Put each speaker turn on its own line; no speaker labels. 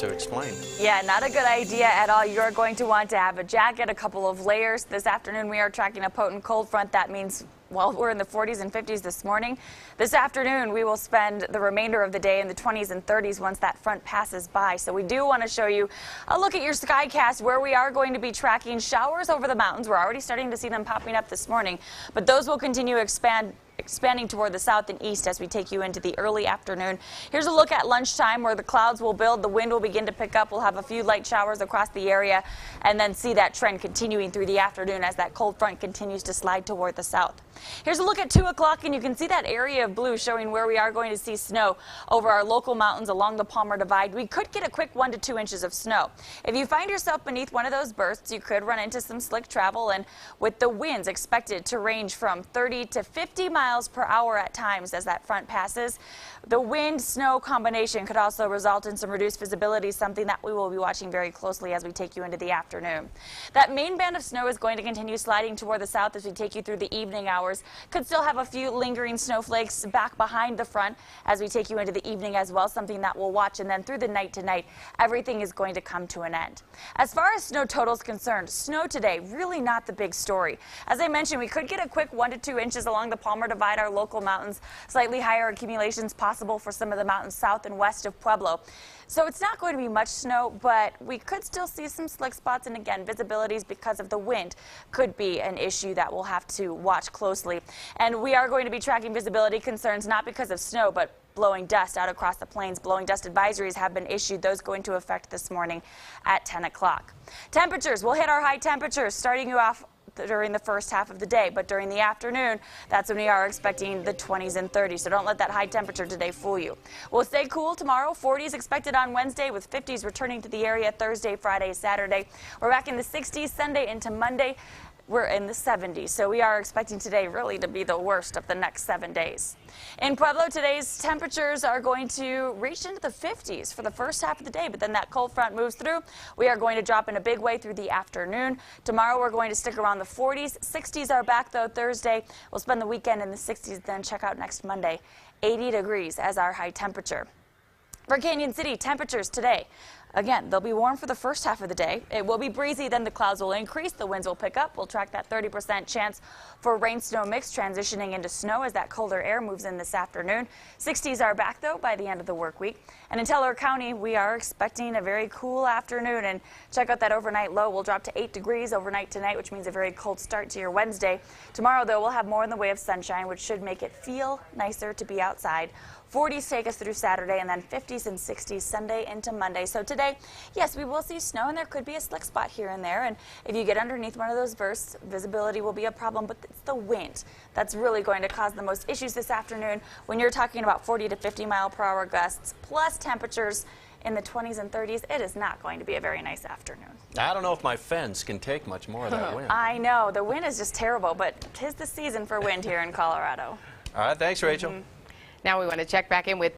to explain.
Yeah, not a good idea at all. You're going to want to have a jacket, a couple of layers. This afternoon we are tracking a potent cold front. That means, well, we're in the 40s and 50s this morning. This afternoon we will spend the remainder of the day in the 20s and 30s once that front passes by. So we do want to show you a look at your skycast where we are going to be tracking showers over the mountains. We're already starting to see them popping up this morning, but those will continue expanding toward the south and east as we take you into the early afternoon. Here's a look at lunchtime where the clouds will build, the wind will begin to pick up. We'll have a few light showers across the area and then see that trend continuing through the afternoon as that cold front continues to slide toward the south. Here's a look at 2 o'clock, and you can see that area of blue showing where we are going to see snow over our local mountains along the Palmer Divide. We could get a quick 1 to 2 inches of snow. If you find yourself beneath one of those bursts, you could run into some slick travel, and with the winds expected to range from 30 to 50 miles per hour at times as that front passes. The wind-snow combination could also result in some reduced visibility, something that we will be watching very closely as we take you into the afternoon. That main band of snow is going to continue sliding toward the south as we take you through the evening hours. Could still have a few lingering snowflakes back behind the front as we take you into the evening as well, something that we'll watch. And then through the night tonight, everything is going to come to an end. As far as snow total is concerned, snow today, really not the big story. As I mentioned, we could get a quick 1 to 2 inches along the Palmer Divide, our local mountains, slightly higher accumulations possible for some of the mountains south and west of Pueblo. So it's not going to be much snow, but we could still see some slick spots, and again, visibilities because of the wind could be an issue that we'll have to watch closely. And we are going to be tracking visibility concerns not because of snow, but blowing dust out across the plains. Blowing dust advisories have been issued. Those go into effect this morning at 10 o'clock. Temperatures, we'll hit our high temperatures starting you off during the first half of the day, but during the afternoon, that's when we are expecting the 20s and 30s, so don't let that high temperature today fool you. We'll stay cool tomorrow. 40s expected on Wednesday, with 50s returning to the area Thursday, Friday, Saturday. We're back in the 60s Sunday into Monday. We're in the 70s, so we are expecting today really to be the worst of the next 7 days. In Pueblo, today's temperatures are going to reach into the 50s for the first half of the day, but then that cold front moves through. We are going to drop in a big way through the afternoon. Tomorrow, we're going to stick around the 40s. 60s are back, though, Thursday. We'll spend the weekend in the 60s, then check out next Monday. 80 degrees as our high temperature. For Canyon City, temperatures today, again, they'll be warm for the first half of the day. It will be breezy, then the clouds will increase, the winds will pick up. We'll track that 30% chance for rain-snow mix transitioning into snow as that colder air moves in this afternoon. 60s are back, though, by the end of the work week. And in Teller County, we are expecting a very cool afternoon. And check out that overnight low. We'll drop to 8 degrees overnight tonight, which means a very cold start to your Wednesday. Tomorrow, though, we'll have more in the way of sunshine, which should make it feel nicer to be outside. 40s take us through Saturday, and then 50s and 60s Sunday into Monday. So today, yes, we will see snow, and there could be a slick spot here and there. And if you get underneath one of those bursts, visibility will be a problem, but it's the wind that's really going to cause the most issues this afternoon when you're talking about 40 to 50 mile per hour gusts, plus temperatures in the 20s and 30s. It is not going to be a very nice afternoon.
I don't know if my fence can take much more of that wind.
I know. The wind is just terrible, but 'tis the season for wind here in Colorado.
All right, thanks, Rachel.
Now we want to check back in with